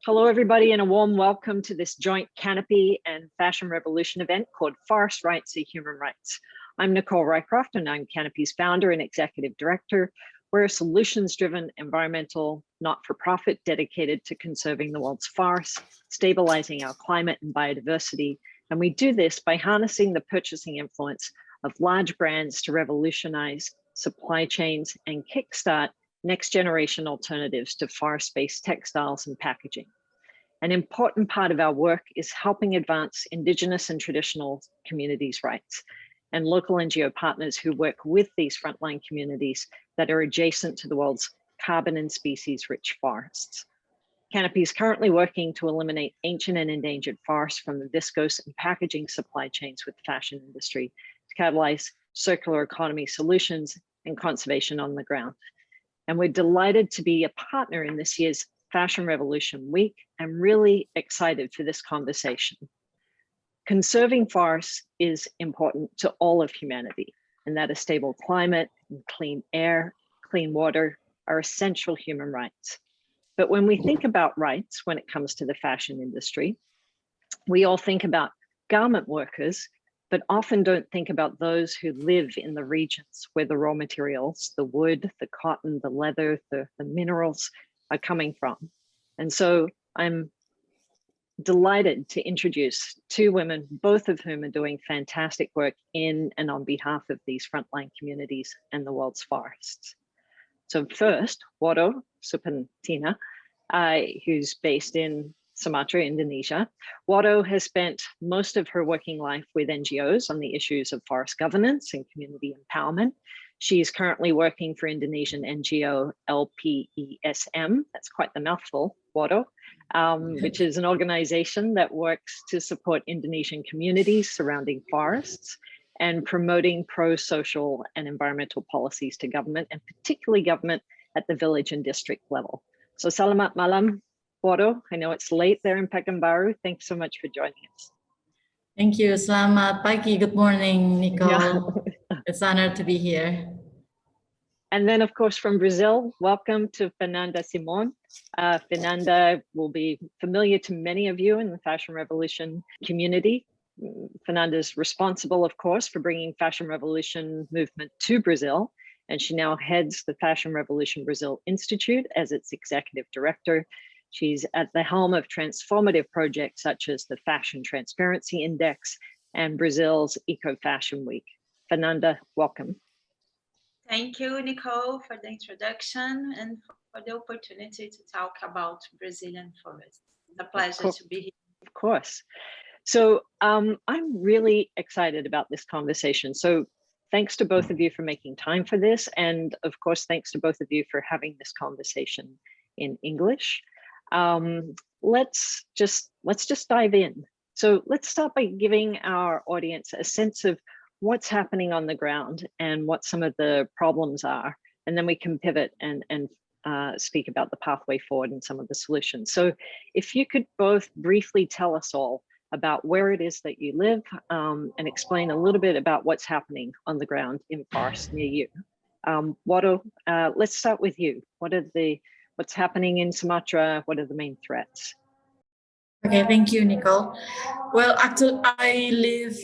Hello, everybody, and a warm welcome to this joint Canopy and Fashion Revolution event called Forest Rights are Human Rights. I'm Nicole Rycroft, and I'm Canopy's founder and executive director. We're a solutions-driven environmental not-for-profit dedicated to conserving the world's forests, stabilizing our climate and biodiversity. And we do this by harnessing the purchasing influence of large brands to revolutionize supply chains and kickstart next-generation alternatives to forest-based textiles and packaging. An important part of our work is helping advance Indigenous and traditional communities' rights and local NGO partners who work with these frontline communities that are adjacent to the world's carbon and species-rich forests. Canopy is currently working to eliminate ancient and endangered forests from the viscose and packaging supply chains with the fashion industry to catalyze circular economy solutions and conservation on the ground. And we're delighted to be a partner in this year's Fashion Revolution Week. I'm really excited for this conversation. Conserving forests is important to all of humanity, and that a stable climate, and clean air, clean water are essential human rights. But when we think about rights, when it comes to the fashion industry, we all think about garment workers, but often don't think about those who live in the regions where the raw materials, the wood, the cotton, the leather, the minerals are coming from. And so I'm delighted to introduce two women, both of whom are doing fantastic work in and on behalf of these frontline communities and the world's forests. So first, Woro Supartinah, who's based in Sumatra, Indonesia. Woro has spent most of her working life with NGOs on the issues of forest governance and community empowerment. She's currently working for Indonesian NGO LPESM, that's quite the mouthful, Woro, which is an organization that works to support Indonesian communities surrounding forests and promoting pro-social and environmental policies to government, and particularly government at the village and district level. So selamat malam, Woro. I know it's late there in Pekanbaru. Thanks so much for joining us. Thank you. Selamat pagi. Good morning, Nicole. Yeah. It's an honor to be here. And then, of course, from Brazil, welcome to Fernanda Simon. Fernanda will be familiar to many of you in the Fashion Revolution community. Fernanda is responsible, of course, for bringing Fashion Revolution movement to Brazil, and she now heads the Fashion Revolution Brazil Institute as its executive director. She's at the helm of transformative projects such as the Fashion Transparency Index and Brazil's Eco Fashion Week. Fernanda, welcome. Thank you, Nicole, for the introduction and for the opportunity to talk about Brazilian forests. It's a pleasure to be here. Of course. So I'm really excited about this conversation. So thanks to both of you for making time for this. And of course, thanks to both of you for having this conversation in English. Let's just dive in. So let's start by giving our audience a sense of what's happening on the ground and what some of the problems are. And then we can pivot and speak about the pathway forward and some of the solutions. So if you could both briefly tell us all about where it is that you live and explain a little bit about what's happening on the ground in forests near you. Woro, let's start with you. What's happening in Sumatra? What are the main threats? Okay, thank you, Nicole. Well, actually, I live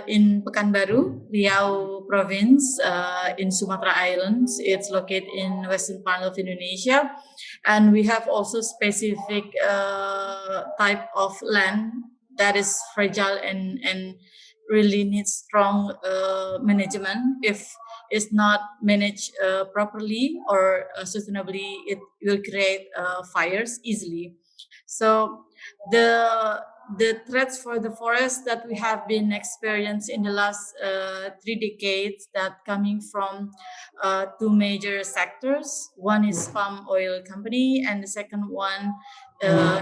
in Pekanbaru, Riau province, in Sumatra Islands. It's located in western part of Indonesia. And we have also specific type of land that is fragile and really needs strong management. If it's not managed properly or sustainably, it will create fires easily. So the threats for the forest that we have been experienced in the last 3 decades that coming from 2 major sectors. One is palm oil company, and the second one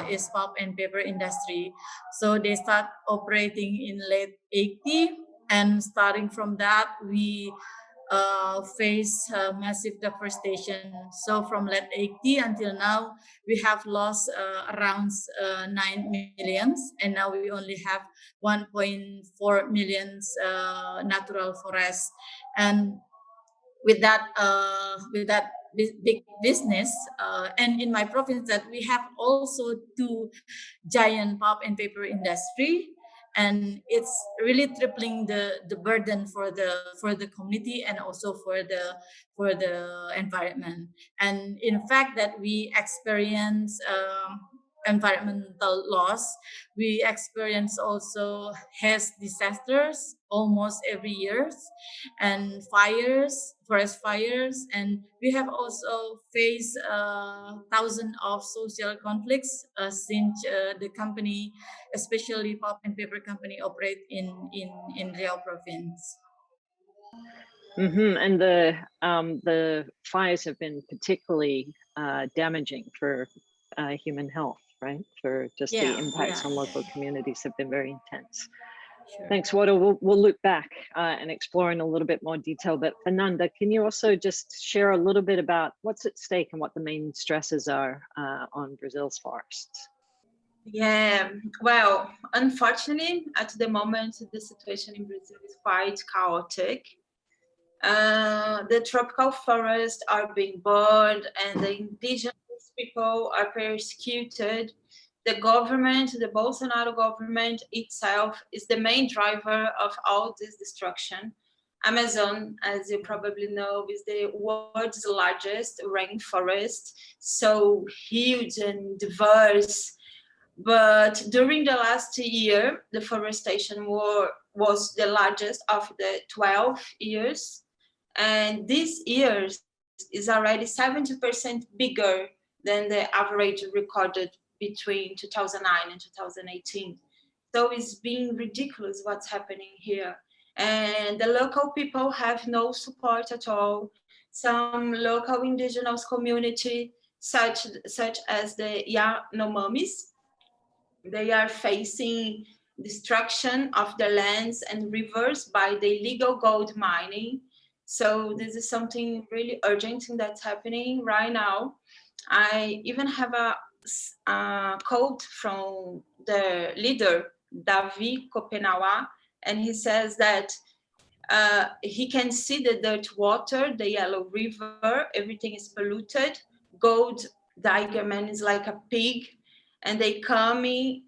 is pulp and paper industry. So they start operating in late 80s, and starting from that, we face massive deforestation. So from late 80 until now, we have lost around 9 millions, and now we only have 1.4 million natural forests. And with that big business, and in my province that we have also two giant pulp and paper industry, and it's really tripling the burden for the community and also for the environment. And in fact that we experience environmental loss, we experience also has disasters almost every year, and fires, forest fires, and we have also faced thousands of social conflicts since the company, especially pulp and paper company, operate in Riau province. And the fires have been particularly damaging for human health, right? For just the impacts on local communities have been very intense. Sure. Thanks, Woro. We'll look back and explore in a little bit more detail. But Fernanda, can you also just share a little bit about what's at stake and what the main stresses are on Brazil's forests? Yeah, well, unfortunately, at the moment, the situation in Brazil is quite chaotic. The tropical forests are being burned and the indigenous people are persecuted. The government, the Bolsonaro government itself, is the main driver of all this destruction. Amazon, as you probably know, is the world's largest rainforest, so huge and diverse. But during the last year, deforestation was the largest of the 12 years. And this year is already 70% bigger than the average recorded between 2009 and 2018. So it's being ridiculous what's happening here. And the local people have no support at all. Some local indigenous community, such as the Yanomamis, they are facing destruction of the lands and rivers by the illegal gold mining. So this is something really urgent that's happening right now. I even have a quote from the leader, Davi Kopenawa, and he says that he can see the dirt water, the yellow river, everything is polluted. Gold diamond is like a pig, and they coming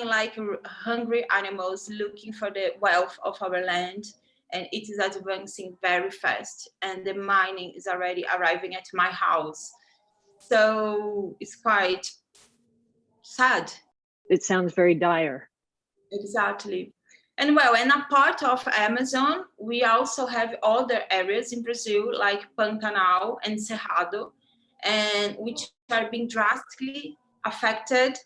like hungry animals looking for the wealth of our land, and it is advancing very fast, and the mining is already arriving at my house. So it's quite sad. It sounds very dire. Exactly. And well, and a part of Amazon, we also have other areas in Brazil like Pantanal and Cerrado, and which are being drastically affected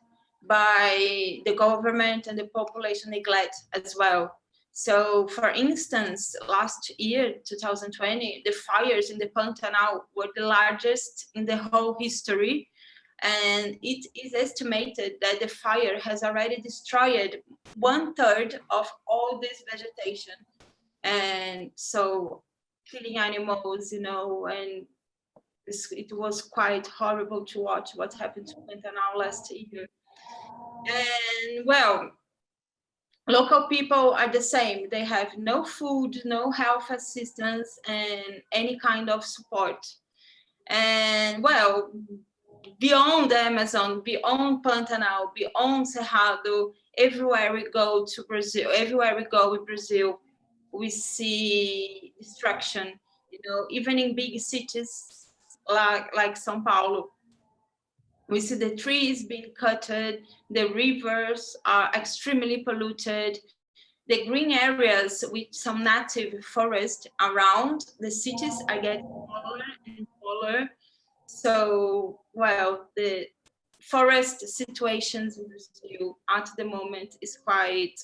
by the government and the population neglect as well. So for instance, last year, 2020, the fires in the Pantanal were the largest in the whole history. And it is estimated that the fire has already destroyed 1/3 of all this vegetation. And so killing animals, and it was quite horrible to watch what happened to Pantanal last year. And well, local people are the same. They have no food, no health assistance, and any kind of support. And well, beyond the Amazon, beyond Pantanal, beyond Cerrado, everywhere we go in Brazil, we see destruction. Even in big cities like São Paulo, we see the trees being cutted, the rivers are extremely polluted, the green areas with some native forest around the cities are getting smaller and smaller. So, well, the forest situations in Brazil at the moment is quite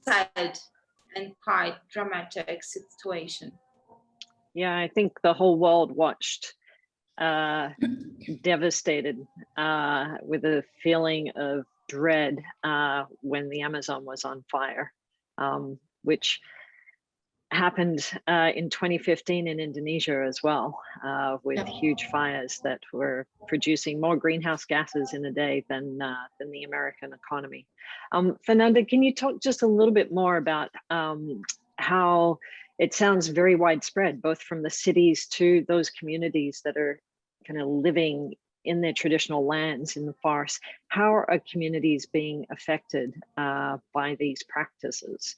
sad and quite dramatic situation. Yeah, I think the whole world watched devastated with a feeling of dread when the Amazon was on fire, which happened in 2015 in Indonesia as well, with huge fires that were producing more greenhouse gases in a day than the American economy. Fernanda, can you talk just a little bit more about how it sounds very widespread, both from the cities to those communities that are kind of living in their traditional lands in the forest, how are communities being affected by these practices?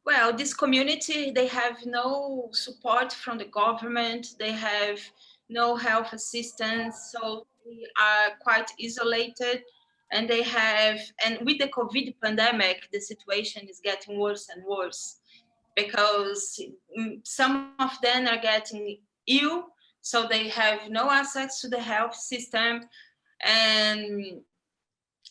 Well, this community, they have no support from the government. They have no health assistance. So they are quite isolated, and and with the COVID pandemic, the situation is getting worse and worse because some of them are getting ill, so they have no access to the health system. And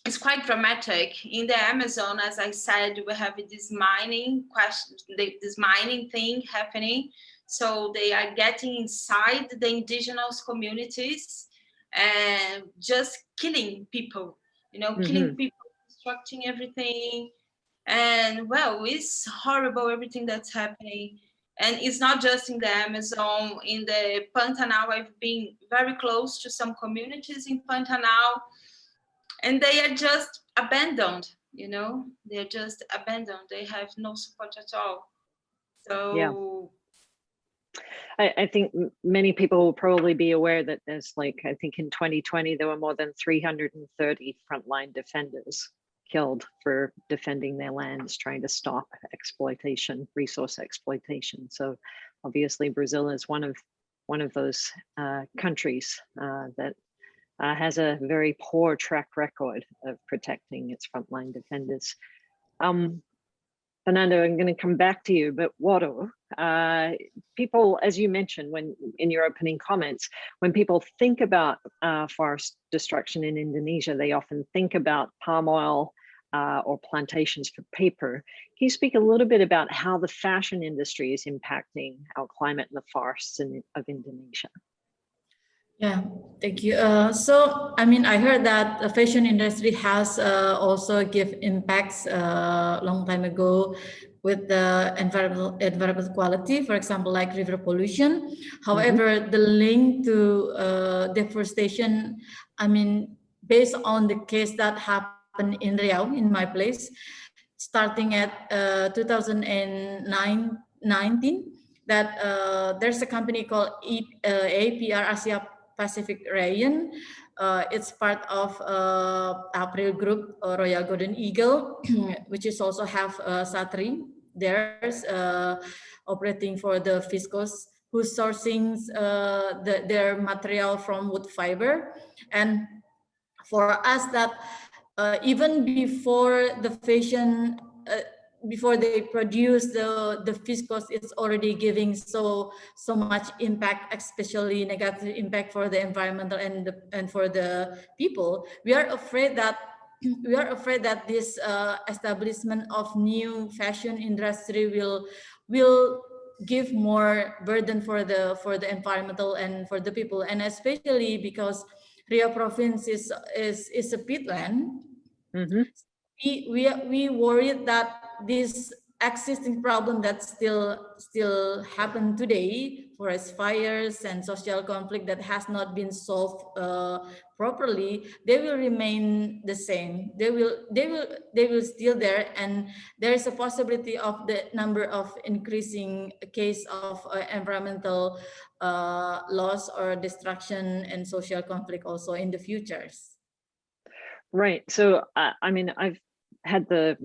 it's quite dramatic. In the Amazon, as I said, we have this mining question, this mining thing happening. So they are getting inside the indigenous communities and just killing people, killing people, destructing everything. And well, it's horrible, everything that's happening. And it's not just in the Amazon, in the Pantanal. I've been very close to some communities in Pantanal, and they are just abandoned, they're just abandoned. They have no support at all. So yeah, I think many people will probably be aware that there's I think in 2020 there were more than 330 frontline defenders killed for defending their lands, trying to stop exploitation, resource exploitation. So obviously Brazil is one of those countries that has a very poor track record of protecting its frontline defenders. Fernanda, I'm going to come back to you, but Woro, people, as you mentioned in your opening comments, when people think about forest destruction in Indonesia, they often think about palm oil or plantations for paper. Can you speak a little bit about how the fashion industry is impacting our climate and the forests of Indonesia? Yeah, thank you. So, I mean, I heard that the fashion industry has also give impacts long time ago with the environmental quality, for example, like river pollution. However, the link to deforestation, I mean, based on the case that happened in Riau, in my place, starting at 2019, that there's a company called APR Asia Pacific Region. It's part of April Group, Royal Golden Eagle, which is also have Satri. There's operating for the viscose, who's sourcing their material from wood fiber. And for us, that even before the fashion, before they produce the viscose, it's already giving so much impact, especially negative impact for the environmental and for the people. We are afraid that this establishment of new fashion industry will give more burden for the environmental and for the people, and especially because Riau province is a peatland. We worried that this existing problem that still happen today, forest fires and social conflict that has not been solved properly, they will remain the same. They will still there, and there is a possibility of the number of increasing case of environmental loss or destruction and social conflict also in the futures. Right. So I mean, I've had the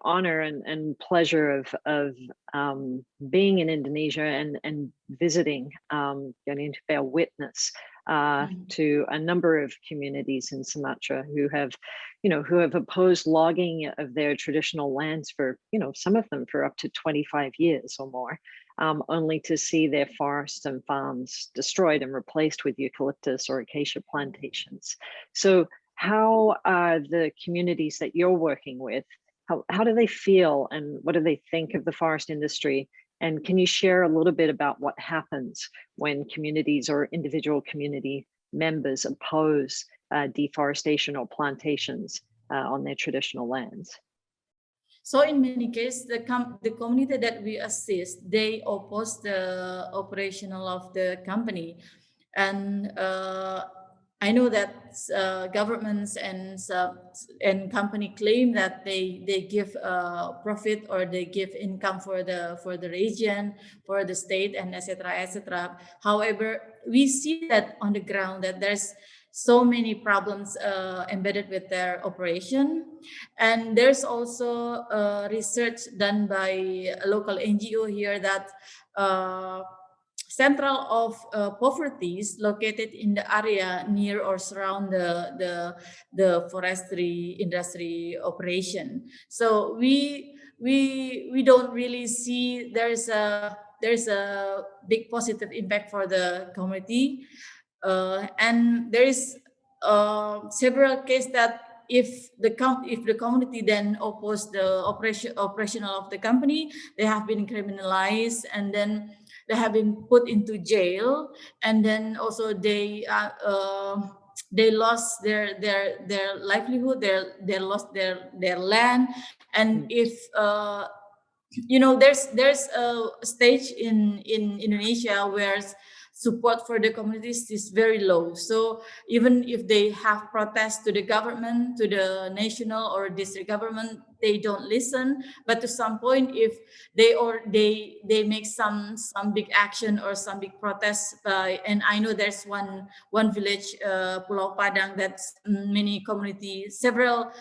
honor and pleasure of being in Indonesia and visiting, getting to bear witness to a number of communities in Sumatra who have opposed logging of their traditional lands for, some of them for up to 25 years or more, only to see their forests and farms destroyed and replaced with eucalyptus or acacia plantations. So how are the communities that you're working with, how do they feel and what do they think of the forest industry? And can you share a little bit about what happens when communities or individual community members oppose deforestation or plantations on their traditional lands? So in many cases, the community that we assist, they oppose the operational of the company. And I know that governments and company claim that they give profit or they give income for the region, for the state, and etc. etc. However, we see that on the ground that there's so many problems embedded with their operation, and there's also research done by a local NGO here that. Central of poverty is located in the area near or surround the forestry industry operation. So we don't really see there's a big positive impact for the community, and there is several cases that if the community then oppose the operational of the company, they have been criminalized, and then they have been put into jail, and then also they lost their livelihood, they lost their land, and if there's a stage in Indonesia where support for the communities is very low. So even if they have protests to the government, to the national or district government, they don't listen. But to some point, if they make some big action or some big protests, and I know there's one village, Pulau Padang, that's many community, several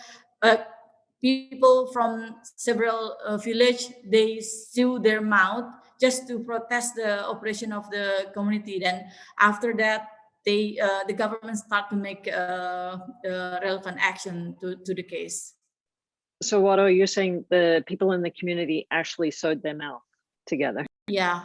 people from several village, they sew their mouth just to protest the operation of the community. Then after that, the government start to make relevant action to the case. So Woro, you're saying the people in the community actually sewed their mouth together? Yeah.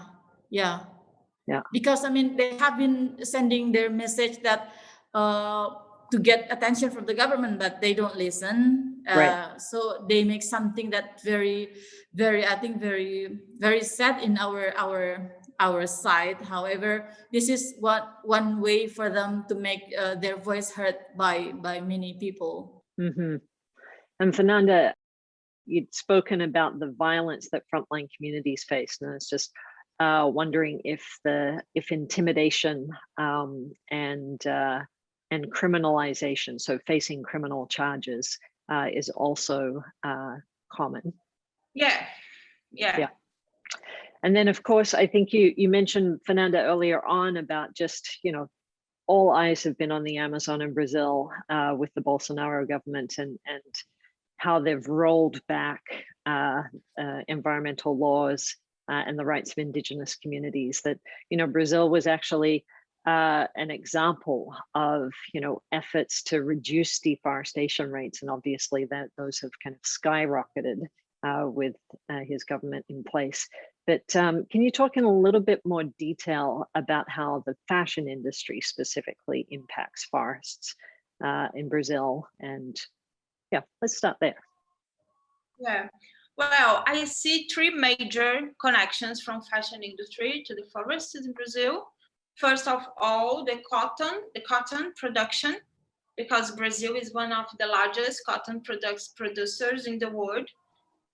Because they have been sending their message that to get attention from the government, but they don't listen. Right. So they make something that very, very, I think very, very sad in our side. However, this is one way for them to make their voice heard by many people. Mm-hmm. And Fernanda, you'd spoken about the violence that frontline communities face, and I was just wondering if intimidation and criminalization, so facing criminal charges, is also common. Yeah. And then, of course, I think you mentioned, Fernanda, earlier on about just, all eyes have been on the Amazon in Brazil with the Bolsonaro government and how they've rolled back environmental laws and the rights of indigenous communities. That, Brazil was actually an example of, efforts to reduce deforestation rates. And obviously that those have kind of skyrocketed with his government in place. But can you talk in a little bit more detail about how the fashion industry specifically impacts forests in Brazil? And yeah, let's start there. Yeah, well, I see three major connections from fashion industry to the forests in Brazil. First of all, the cotton production, because Brazil is one of the largest cotton producers in the world.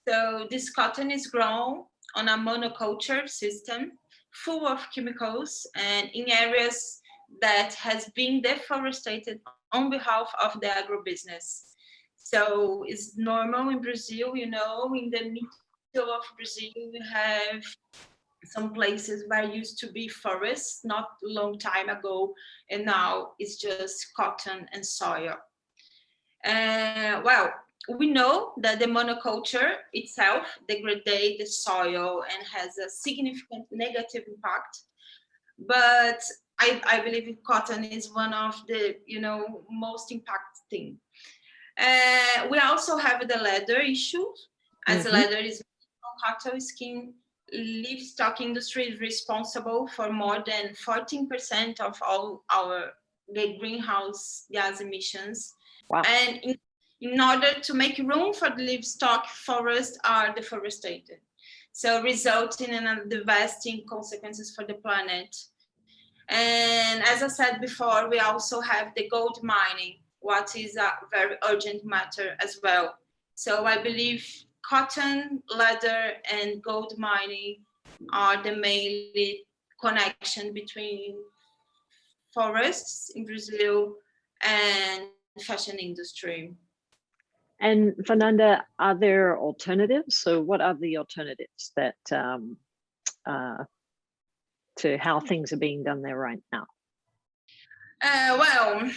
So this cotton is grown on a monoculture system full of chemicals and in areas that has been deforested on behalf of the agribusiness. So it's normal in Brazil, in the middle of Brazil, we have some places where used to be forests not a long time ago, and now it's just cotton and soya. Well, we know that the monoculture itself degrades the soil and has a significant negative impact. But I believe cotton is one of the most impacting. We also have the leather issue, as leather is cattle skin. Livestock industry is responsible for more than 14% of all the greenhouse gas emissions. Wow. And in order to make room for the livestock, forests are deforested, so resulting in devastating consequences for the planet. And as I said before, we also have the gold mining, what is a very urgent matter as well. So I believe cotton, leather, and gold mining are the main connection between forests in Brazil and fashion industry. And Fernanda, are there alternatives? So what are the alternatives that to how things are being done there right now? Well,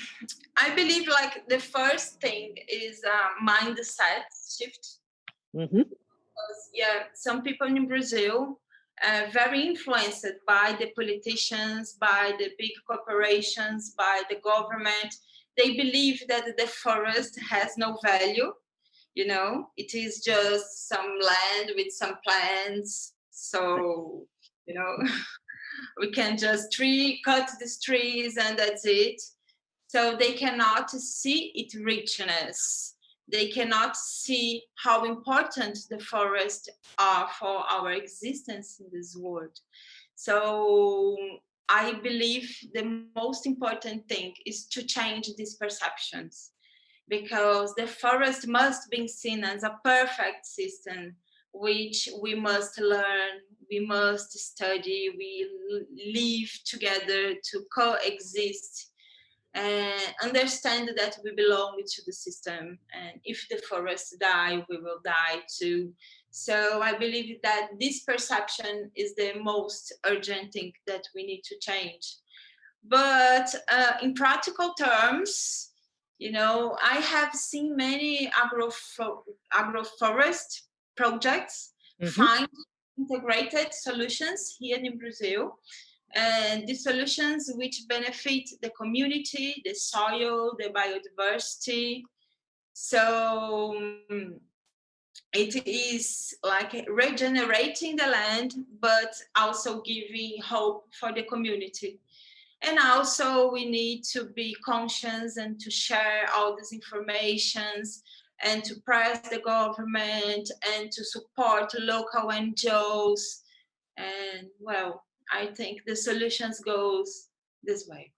I believe like the first thing is mindset shift. Mm-hmm. Yeah, some people in Brazil very influenced by the politicians, by the big corporations, by the government. They believe that the forest has no value. You know, it is just some land with some plants. So, you know, we can just cut these trees and that's it. So they cannot see its richness. They cannot see how important the forests are for our existence in this world. So I believe the most important thing is to change these perceptions, because the forest must be seen as a perfect system which we must learn, we must study, we live together to coexist and understand that we belong to the system, and if the forests die, we will die too. So I believe that this perception is the most urgent thing that we need to change. But in practical terms, you know, I have seen many agroforest projects find integrated solutions here in Brazil, and the solutions which benefit the community, the soil, the biodiversity. So it is like regenerating the land, but also giving hope for the community. And also we need to be conscious and to share all these informations and to press the government and to support local NGOs. And well, I think the solutions goes this way.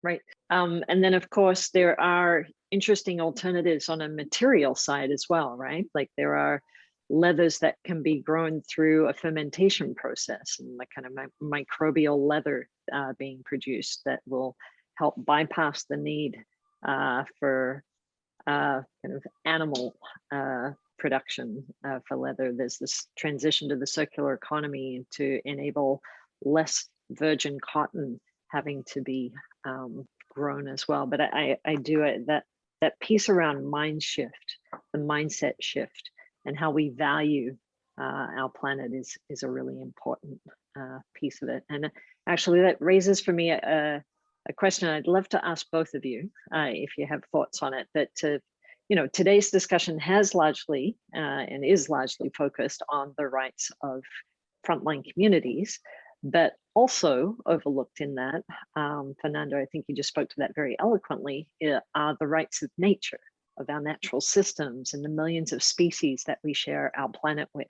Right. And then of course there are interesting alternatives on a material side as well, right? Like there are leathers that can be grown through a fermentation process, and the kind of microbial leather being produced that will help bypass the need for kind of animal production for leather. There's this transition to the circular economy to enable less virgin cotton having to be grown as well. But I do it, that piece around mind shift, the mindset shift, and how we value our planet is a really important piece of it. And actually that raises for me a question I'd love to ask both of you, if you have thoughts on it. That you know, today's discussion has largely and is largely focused on the rights of frontline communities, but also overlooked in that, Fernanda, I think you just spoke to that very eloquently, are the rights of nature, of our natural systems and the millions of species that we share our planet with.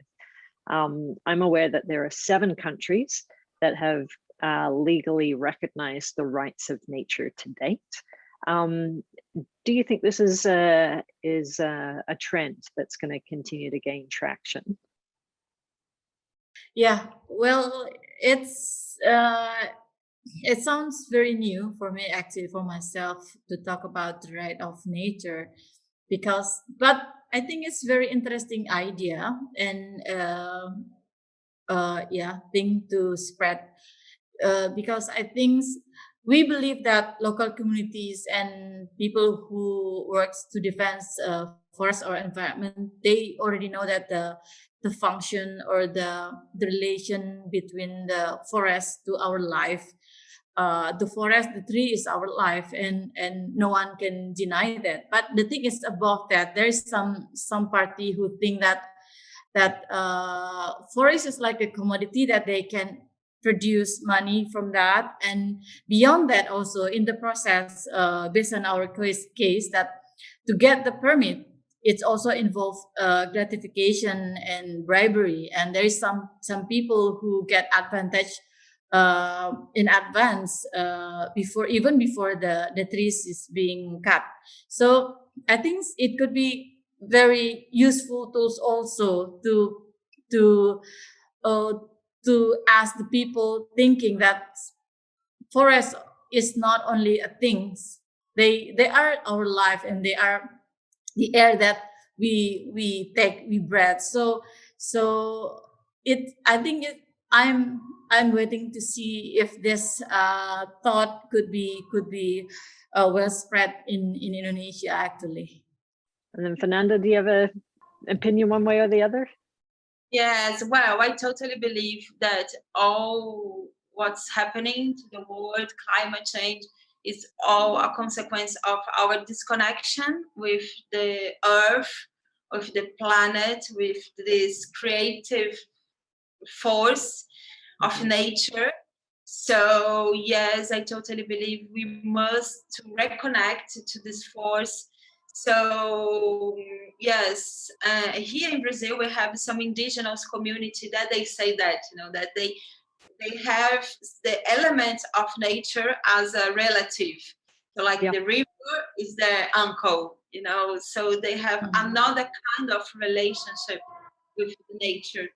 I'm aware that there are 7 countries that have legally recognized the rights of nature to date. Do you think this is a trend that's going to continue to gain traction? Yeah, well, it sounds very new for me, actually, for myself to talk about the right of nature, but I think it's very interesting idea and thing to spread, because I think we believe that local communities and people who works to defend forest or environment, they already know that the function or the relation between the forest to our life. The forest, the tree is our life, and no one can deny that. But the thing is, above that, there is some party who think that forest is like a commodity that they can produce money from that, and beyond that also in the process, based on our case that to get the permit, it's also involved gratification and bribery, and there is some people who get advantage in advance, before the trees is being cut. So I think it could be very useful tools also to ask the people thinking that forest is not only a thing, they are our life, and they are the air that we breathe. So it I think it I'm waiting to see if this thought could be well spread in Indonesia actually. And then Fernanda, do you have an opinion one way or the other? Yes, well, I totally believe that all what's happening to the world, climate change, is all a consequence of our disconnection with the earth, with the planet, with this creative force of nature. So yes, I totally believe we must reconnect to this force. So yes, here in Brazil we have some indigenous community that they say that, you know, that they have the elements of nature as a relative. So like the river is their uncle, you know, so they have another kind of relationship with nature.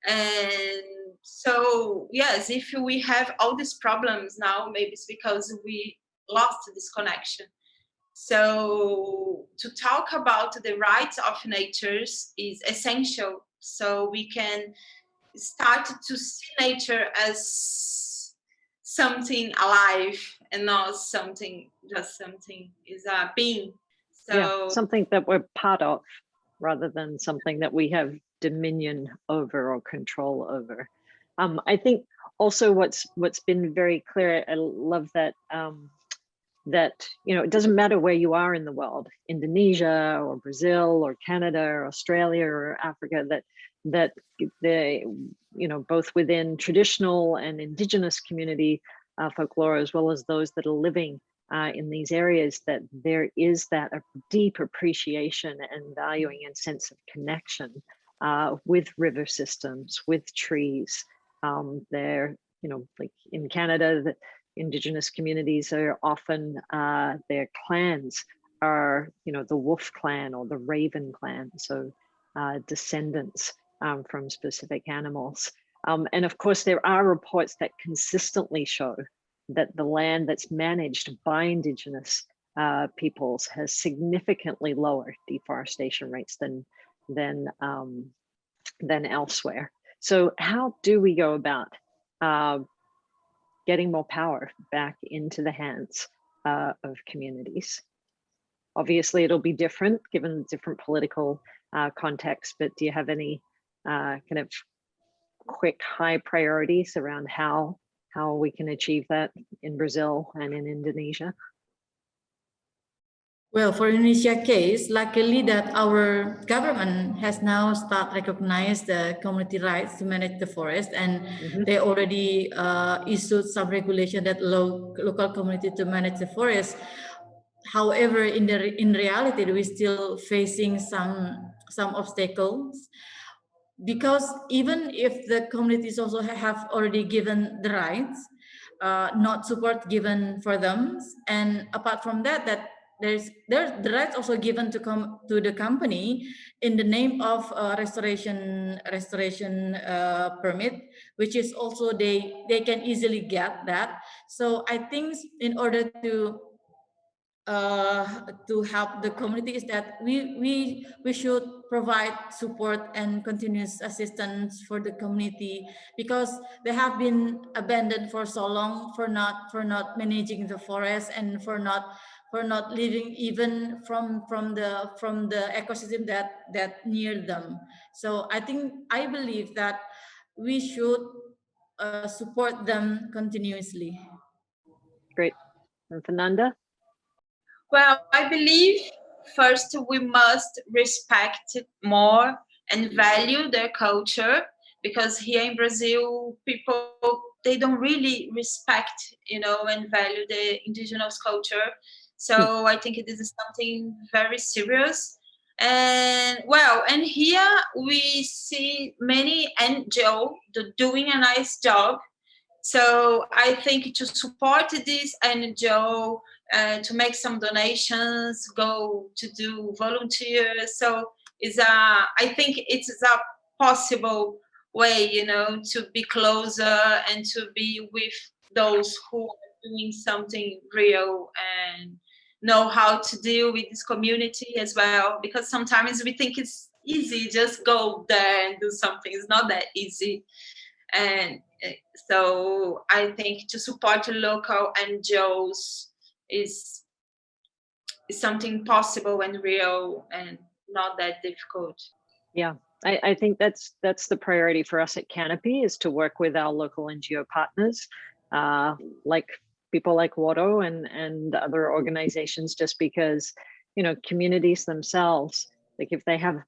And so yes, if we have all these problems now, maybe it's because we lost this connection. So to talk about the rights of natures is essential, so we can start to see nature as something alive and not something, just something is a being. So something that we're part of rather than something that we have dominion over or control over. I think also what's been very clear, I love that that, you know, it doesn't matter where you are in the world, Indonesia or Brazil or Canada or Australia or Africa, that they, you know, both within traditional and indigenous community folklore, as well as those that are living in these areas, that there is that a deep appreciation and valuing and sense of connection with river systems, with trees. They're, you know, like in Canada, the indigenous communities are often, their clans are, you know, the wolf clan or the raven clan. So descendants from specific animals. And of course, there are reports that consistently show that the land that's managed by indigenous peoples has significantly lower deforestation rates than elsewhere. So how do we go about getting more power back into the hands of communities? Obviously, it'll be different given different political context, but do you have any kind of quick high priorities around how we can achieve that in Brazil and in Indonesia? Well, for Indonesia case, luckily that our government has now started recognize the community rights to manage the forest, and they already issued some regulation that local community to manage the forest. However, in reality, we still facing some obstacles, because even if the communities also have already given the rights, not support given for them, and apart from that, there's the rights also given to the company in the name of restoration permit, which is also they can easily get that. So I think in order to help the community is that we should provide support and continuous assistance for the community, because they have been abandoned for so long, for not managing the forest, and for not living even from the ecosystem that near them. So I believe that we should support them continuously. Great. And Fernanda? well, I believe first we must respect more and value their culture, because here in Brazil, people, they don't really respect, you know, and value the indigenous culture. So I think this is something very serious. And well, and here we see many NGO doing a nice job. So I think to support this NGO, to make some donations, go to do volunteer. So I think it's a possible way, you know, to be closer and to be with those who are doing something real and know how to deal with this community as well, because sometimes we think it's easy, just go there and do something. It's not that easy. And so I think to support local NGOs is something possible and real and not that difficult. Yeah, I think that's the priority for us at Canopy, is to work with our local NGO partners, like people like Woro and other organizations, just because, you know, communities themselves, like if they have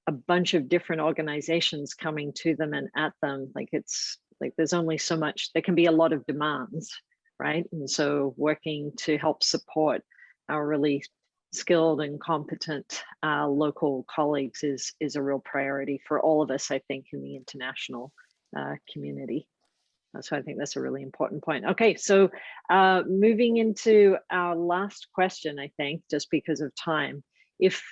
a bunch of different organizations coming to them and at them, like it's like there's only so much, there can be a lot of demands, right? And so working to help support our really skilled and competent local colleagues is a real priority for all of us, I think, in the international community. So I think that's a really important point. Okay, so moving into our last question, I think, just because of time, if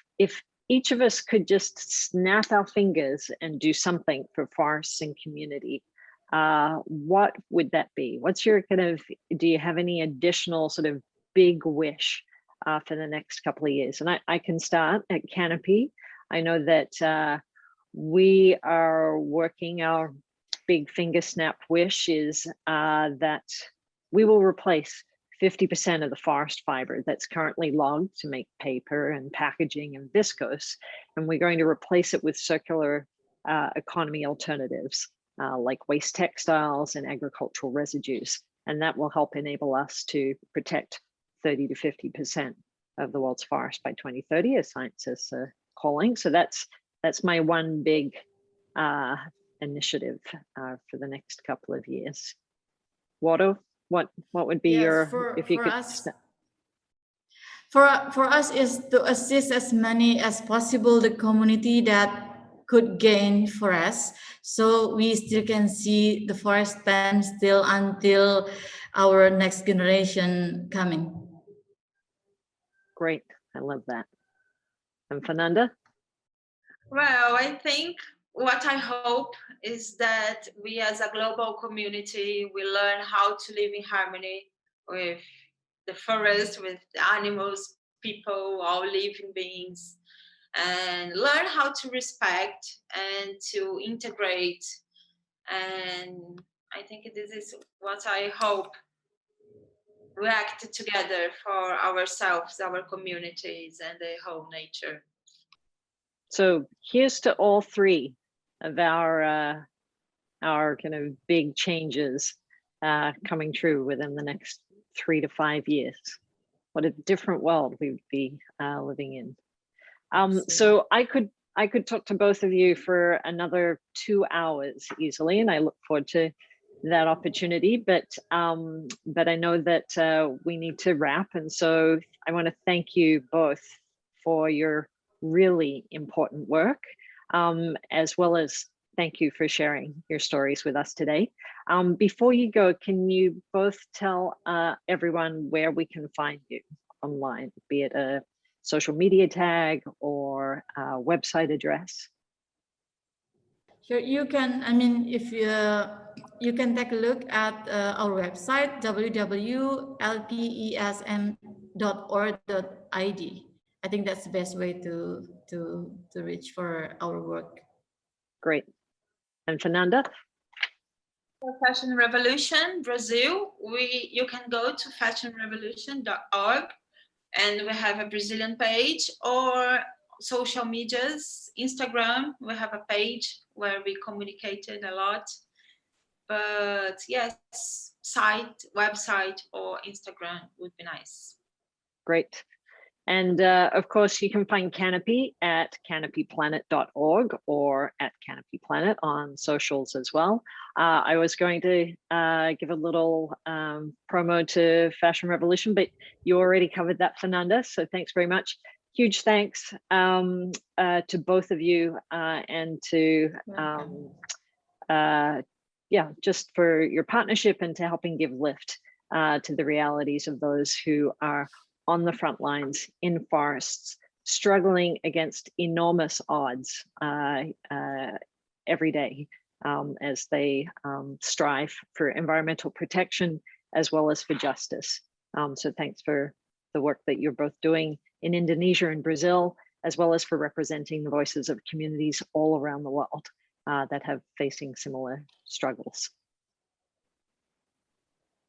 each of us could just snap our fingers and do something for forests and community, what would that be? What's your kind of, do you have any additional sort of big wish for the next couple of years? And I can start at Canopy. I know that we are working, our big finger snap wish is that we will replace 50% of the forest fiber that's currently logged to make paper and packaging and viscose. And we're going to replace it with circular economy alternatives like waste textiles and agricultural residues. And that will help enable us to protect 30 to 50% of the world's forest by 2030, as scientists are calling. So that's my one big initiative for the next couple of years. Woro, what would be your, if you could? For us is to assist as many as possible the community that could gain for us, so we still can see the forest stand still until our next generation coming. Great, I love that. And Fernanda? Well, I think what I hope is that we as a global community will learn how to live in harmony with the forest, with the animals, people, all living beings, and learn how to respect and to integrate. And I think this is what I hope we act together for ourselves, our communities, and the whole nature. So here's to all three of our kind of big changes coming true within the next 3 to 5 years. What a different world we would be living in. So I could talk to both of you for another 2 hours easily, and I look forward to that opportunity. But I know that we need to wrap, and so I want to thank you both for your really important work, as well as thank you for sharing your stories with us today. Before you go, can you both tell everyone where we can find you online, be it a social media tag or a website address? Sure, you can, I mean, if you can take a look at our website, www.lpesm.org.id. I think that's the best way to reach for our work. Great. And Fernanda? For Fashion Revolution Brazil, you can go to fashionrevolution.org, and we have a Brazilian page, or social medias, Instagram, we have a page where we communicated a lot. But yes, website or Instagram would be nice. Great. And of course, you can find Canopy at canopyplanet.org or at Canopy Planet on socials as well. I was going to give a little promo to Fashion Revolution, but you already covered that, Fernanda. So thanks very much. Huge thanks to both of you and to, just for your partnership and to helping give lift to the realities of those who are on the front lines in forests, struggling against enormous odds every day as they strive for environmental protection as well as for justice. So thanks for the work that you're both doing in Indonesia and Brazil, as well as for representing the voices of communities all around the world that have facing similar struggles.